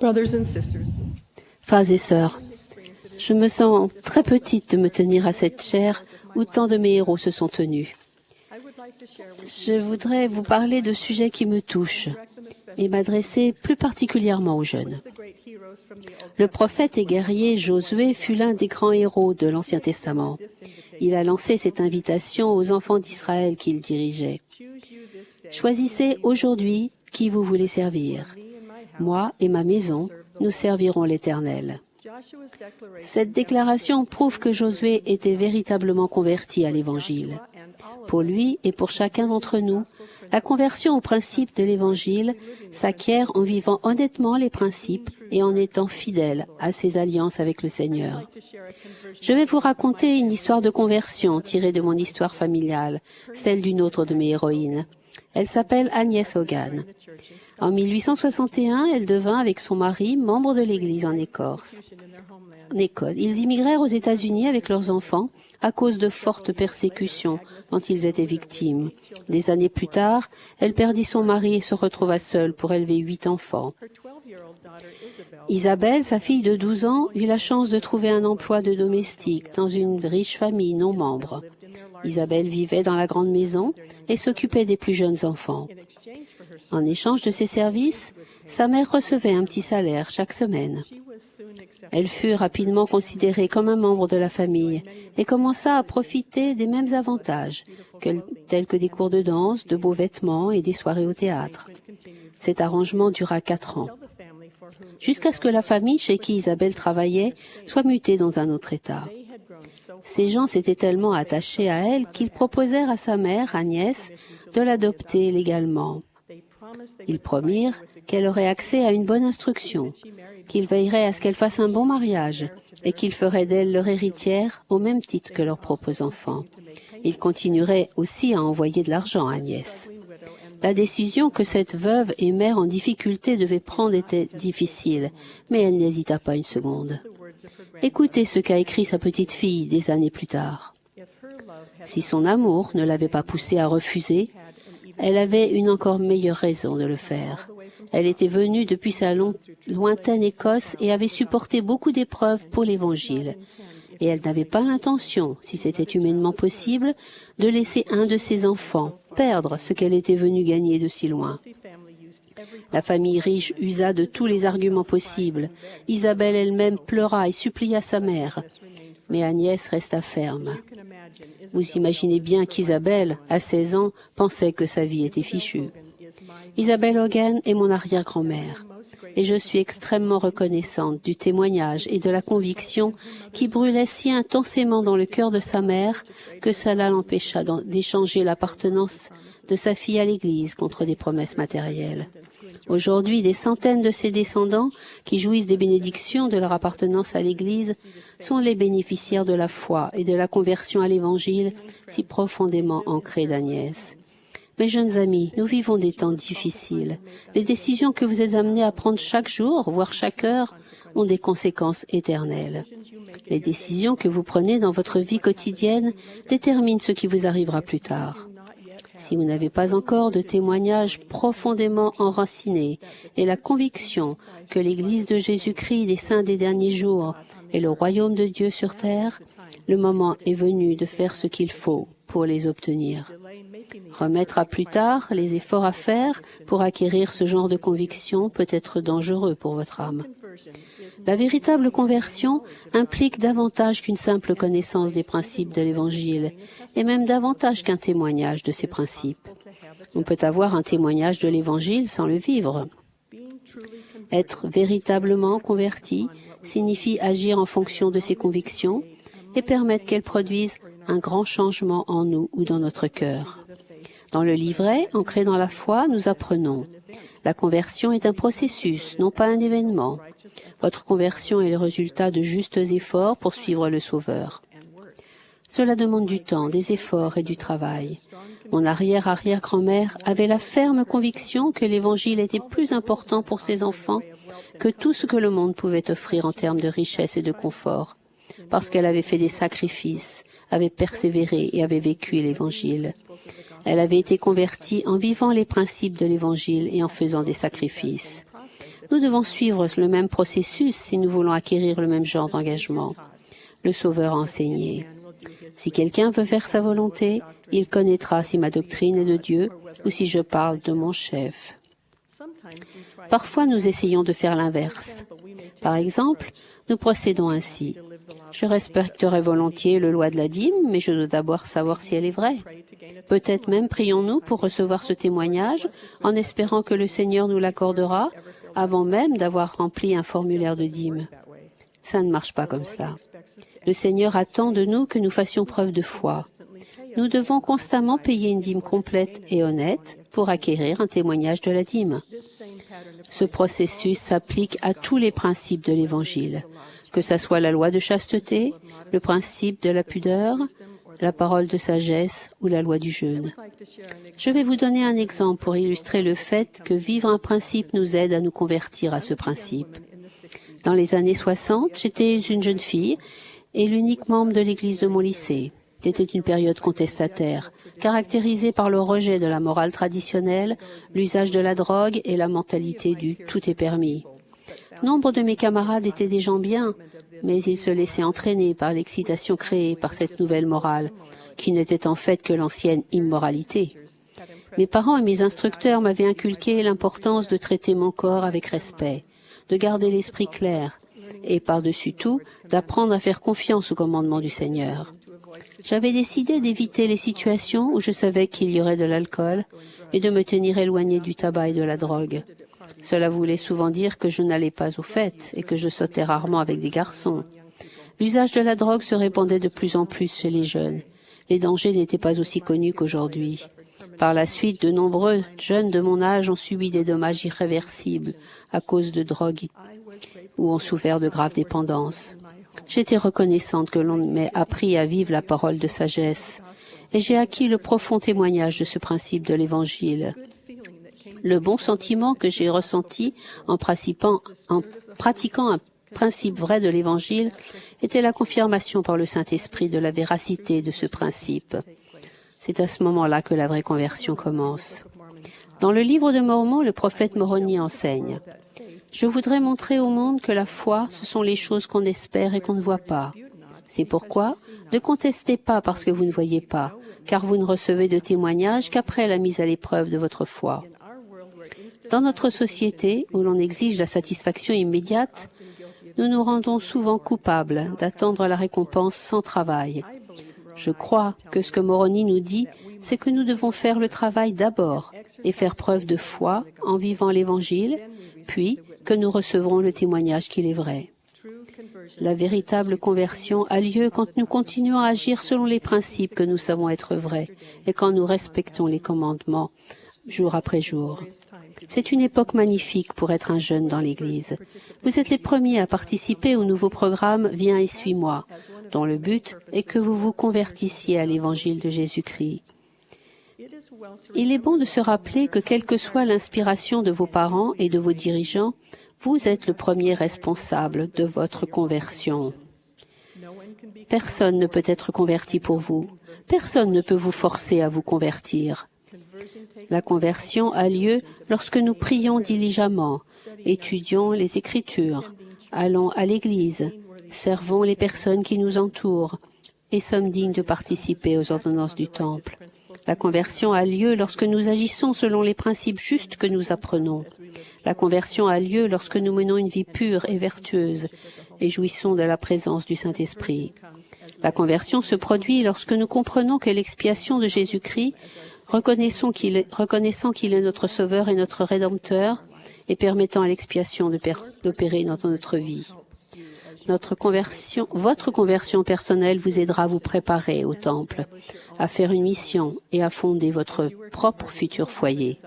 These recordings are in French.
Brothers and sisters, Frères et sœurs, je me sens très petite de me tenir à cette chaire où tant de mes héros se sont tenus. I would like to share with Je voudrais vous parler de sujets qui me touchent et m'adresser plus particulièrement aux jeunes. the great heroes from the Old Le prophète et guerrier Josué fut l'un des grands héros de l'Ancien Testament. Il a lancé cette invitation aux enfants d'Israël qu'il dirigeait. Choose you this day. Choisissez aujourd'hui qui vous voulez servir. Moi et ma maison, nous servirons l'Éternel. Joshua's declaration Cette déclaration prouve que Josué était véritablement converti à l'Évangile. and all Pour lui et pour chacun d'entre nous, la conversion au principe de l'Évangile s'acquiert en vivant honnêtement les principes et en étant fidèle à ses alliances avec le Seigneur. to share a conversion. Je vais vous raconter une histoire de conversion tirée de mon histoire familiale, celle d'une autre de mes héroïnes. Elle s'appelle Agnès Hogan. En 1861, elle devint avec son mari membre de l'Église en Écosse. En Écosse. Ils immigrèrent aux États-Unis avec leurs enfants à cause de fortes persécutions dont ils étaient victimes. Des années plus tard, elle perdit son mari et se retrouva seule pour élever 8 enfants. Her 12-year-old daughter Isabel Isabelle, sa fille de 12 ans, eut la chance de trouver un emploi de domestique dans une riche famille non membre. Isabelle vivait dans la grande maison et s'occupait des plus jeunes enfants. in exchange for her En échange de ses services, sa mère recevait un petit salaire chaque semaine. she was soon accepted. Elle fut rapidement considérée comme un membre de la famille et commença à profiter des mêmes avantages, tels que des cours de danse, de beaux vêtements et des soirées au théâtre. Cet arrangement dura 4 ans, The family for whom jusqu'à ce que la famille chez qui Isabelle travaillait soit mutée dans un autre État. they had grown so Ces gens s'étaient tellement attachés à elle qu'ils proposèrent à sa mère, Agnès, de l'adopter légalement. they promised they Ils promirent qu'elle aurait accès à une bonne instruction, qu'ils veilleraient à ce qu'elle fasse un bon mariage et qu'ils feraient d'elle leur héritière au même titre que leurs propres enfants. Ils continueraient aussi à envoyer de l'argent à Agnès. La décision que cette veuve et mère en difficulté devait prendre était difficile, mais elle n'hésita pas une seconde. Écoutez ce qu'a écrit sa petite fille des années plus tard. if her love had Si son amour ne l'avait pas poussée à refuser, elle avait une encore meilleure raison de le faire. Elle était venue depuis sa lointaine Écosse et avait supporté beaucoup d'épreuves pour l'Évangile. Et elle n'avait pas l'intention, si c'était humainement possible, de laisser un de ses enfants perdre ce qu'elle était venue gagner de si loin. family used every La famille riche usa de tous les arguments possibles. Isabelle elle-même pleura et supplia sa mère. Mais Agnès resta ferme. can imagine is Vous imaginez bien qu'Isabelle, à 16 ans, pensait que sa vie était fichue. Isabelle Hogan est mon arrière-grand-mère. Et je suis extrêmement reconnaissante du témoignage et de la conviction qui brûlait si intensément dans le cœur de sa mère que cela l'empêcha d'échanger l'appartenance de sa fille à l'Église contre des promesses matérielles. Aujourd'hui, des centaines de ses descendants qui jouissent des bénédictions de leur appartenance à l'Église sont les bénéficiaires de la foi et de la conversion à l'Évangile si profondément ancrée d'Agnès. Mes jeunes amis, nous vivons des temps difficiles. Les décisions que vous êtes amenés à prendre chaque jour, voire chaque heure, ont des conséquences éternelles. Les décisions que vous prenez dans votre vie quotidienne déterminent ce qui vous arrivera plus tard. Si vous n'avez pas encore de témoignages profondément enracinés et la conviction que l'Église de Jésus-Christ des saints des derniers jours est le royaume de Dieu sur terre, le moment est venu de faire ce qu'il faut pour les obtenir. Remettre à plus tard les efforts à faire pour acquérir ce genre de conviction peut être dangereux pour votre âme. La véritable conversion implique davantage qu'une simple connaissance des principes de l'Évangile, et même davantage qu'un témoignage de ces principes. On peut avoir un témoignage de l'Évangile sans le vivre. Être véritablement converti signifie agir en fonction de ses convictions et permettre qu'elles produisent un grand changement en nous ou dans notre cœur. Dans le livret, ancré dans la foi, nous apprenons: la conversion est un processus, non pas un événement. Votre conversion est le résultat de justes efforts pour suivre le Sauveur. Cela demande du temps, des efforts et du travail. Mon arrière-arrière-grand-mère avait la ferme conviction que l'Évangile était plus important pour ses enfants que tout ce que le monde pouvait offrir en termes de richesse et de confort, parce qu'elle avait fait des sacrifices, avait persévéré et avait vécu l'Évangile. Elle avait été convertie en vivant les principes de l'Évangile et en faisant des sacrifices. Nous devons suivre le même processus si nous voulons acquérir le même genre d'engagement. Le Sauveur a enseigné. Si quelqu'un veut faire sa volonté, il connaîtra si ma doctrine est de Dieu ou si je parle de mon chef. Parfois, nous essayons de faire l'inverse. Par exemple, nous procédons ainsi. Je respecterai volontiers le loi de la dîme, mais je dois d'abord savoir si elle est vraie. Peut-être même prions-nous pour recevoir ce témoignage en espérant que le Seigneur nous l'accordera avant même d'avoir rempli un formulaire de dîme. Ça ne marche pas comme ça. Le Seigneur attend de nous que nous fassions preuve de foi. Nous devons constamment payer une dîme complète et honnête pour acquérir un témoignage de la dîme. Ce processus s'applique à tous les principes de l'Évangile, que ce soit la loi de chasteté, le principe de la pudeur, la parole de sagesse ou la loi du jeûne. Je vais vous donner un exemple pour illustrer le fait que vivre un principe nous aide à nous convertir à ce principe. Dans les années 60, j'étais une jeune fille et l'unique membre de l'église de mon lycée. C'était une période contestataire, caractérisée par le rejet de la morale traditionnelle, l'usage de la drogue et la mentalité du « tout est permis ». Nombre de mes camarades étaient des gens bien, mais ils se laissaient entraîner par l'excitation créée par cette nouvelle morale, qui n'était en fait que l'ancienne immoralité. Mes parents et mes instructeurs m'avaient inculqué l'importance de traiter mon corps avec respect, de garder l'esprit clair, et par-dessus tout, d'apprendre à faire confiance au commandement du Seigneur. J'avais décidé d'éviter les situations où je savais qu'il y aurait de l'alcool et de me tenir éloigné du tabac et de la drogue. Cela voulait souvent dire que je n'allais pas aux fêtes et que je sortais rarement avec des garçons. L'usage de la drogue se répandait de plus en plus chez les jeunes. Les dangers n'étaient pas aussi connus qu'aujourd'hui. Par la suite, de nombreux jeunes de mon âge ont subi des dommages irréversibles à cause de drogue ou ont souffert de graves dépendances. J'étais reconnaissante que l'on m'ait appris à vivre la parole de sagesse et j'ai acquis le profond témoignage de ce principe de l'Évangile. Le bon sentiment que j'ai ressenti en pratiquant un principe vrai de l'Évangile était la confirmation par le Saint-Esprit de la véracité de ce principe. C'est à ce moment-là que la vraie conversion commence. Dans le livre de Mormon, le prophète Moroni enseigne « Je voudrais montrer au monde que la foi, ce sont les choses qu'on espère et qu'on ne voit pas. C'est pourquoi, ne contestez pas parce que vous ne voyez pas, car vous ne recevez de témoignage qu'après la mise à l'épreuve de votre foi. » Dans notre société, où l'on exige la satisfaction immédiate, nous nous rendons souvent coupables d'attendre la récompense sans travail. Je crois que ce que Moroni nous dit, c'est que nous devons faire le travail d'abord et faire preuve de foi en vivant l'Évangile, puis que nous recevrons le témoignage qu'il est vrai. La véritable conversion a lieu quand nous continuons à agir selon les principes que nous savons être vrais et quand nous respectons les commandements jour après jour. C'est une époque magnifique pour être un jeune dans l'Église. Vous êtes les premiers à participer au nouveau programme « Viens et suis-moi », dont le but est que vous vous convertissiez à l'Évangile de Jésus-Christ. Il est bon de se rappeler que quelle que soit l'inspiration de vos parents et de vos dirigeants, vous êtes le premier responsable de votre conversion. Personne ne peut être converti pour vous. Personne ne peut vous forcer à vous convertir. La conversion a lieu lorsque nous prions diligemment, étudions les Écritures, allons à l'Église, servons les personnes qui nous entourent et sommes dignes de participer aux ordonnances du Temple. La conversion a lieu lorsque nous agissons selon les principes justes que nous apprenons. La conversion a lieu lorsque nous menons une vie pure et vertueuse et jouissons de la présence du Saint-Esprit. La conversion se produit lorsque nous comprenons que l'expiation de Jésus-Christ, reconnaissant qu'il est notre Sauveur et notre Rédempteur, et permettant à l'expiation d'opérer dans notre vie. Votre conversion personnelle vous aidera à vous préparer au Temple, à faire une mission et à fonder votre propre futur foyer.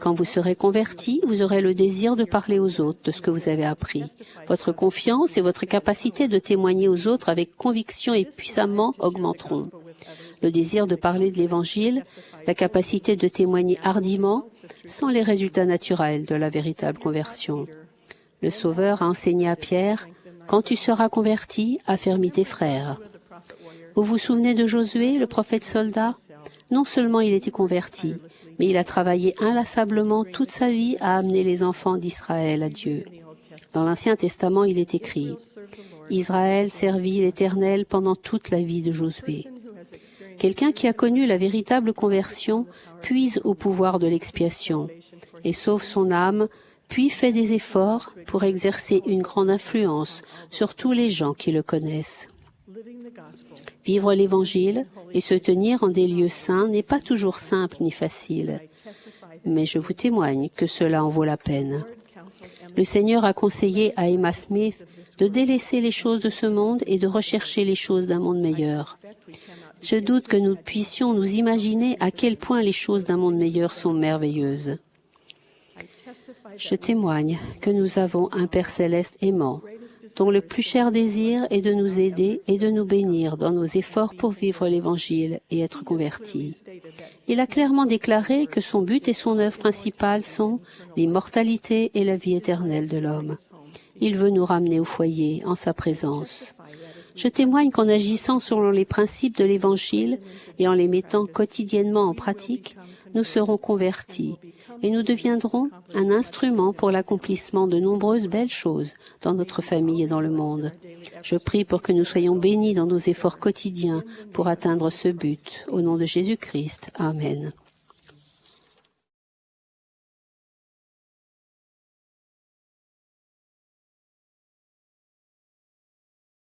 Quand vous serez converti, vous aurez le désir de parler aux autres de ce que vous avez appris. Votre confiance et votre capacité de témoigner aux autres avec conviction et puissamment augmenteront. Le désir de parler de l'Évangile, la capacité de témoigner hardiment, sont les résultats naturels de la véritable conversion. Le Sauveur a enseigné à Pierre, « Quand tu seras converti, affermis tes frères. » Vous vous souvenez de Josué, le prophète soldat? Non seulement il était converti, mais il a travaillé inlassablement toute sa vie à amener les enfants d'Israël à Dieu. Dans l'Ancien Testament, il est écrit « Israël servit l'Éternel pendant toute la vie de Josué ». Quelqu'un qui a connu la véritable conversion puise au pouvoir de l'expiation et sauve son âme, puis fait des efforts pour exercer une grande influence sur tous les gens qui le connaissent. Vivre l'Évangile et se tenir en des lieux saints n'est pas toujours simple ni facile, mais je vous témoigne que cela en vaut la peine. Le Seigneur a conseillé à Emma Smith de délaisser les choses de ce monde et de rechercher les choses d'un monde meilleur. Je doute que nous puissions nous imaginer à quel point les choses d'un monde meilleur sont merveilleuses. Je témoigne que nous avons un Père céleste aimant, dont le plus cher désir est de nous aider et de nous bénir dans nos efforts pour vivre l'Évangile et être convertis. Il a clairement déclaré que son but et son œuvre principale sont l'immortalité et la vie éternelle de l'homme. Il veut nous ramener au foyer en sa présence. Je témoigne qu'en agissant selon les principes de l'Évangile et en les mettant quotidiennement en pratique, nous serons convertis et nous deviendrons un instrument pour l'accomplissement de nombreuses belles choses dans notre famille et dans le monde. Je prie pour que nous soyons bénis dans nos efforts quotidiens pour atteindre ce but. Au nom de Jésus-Christ. Amen.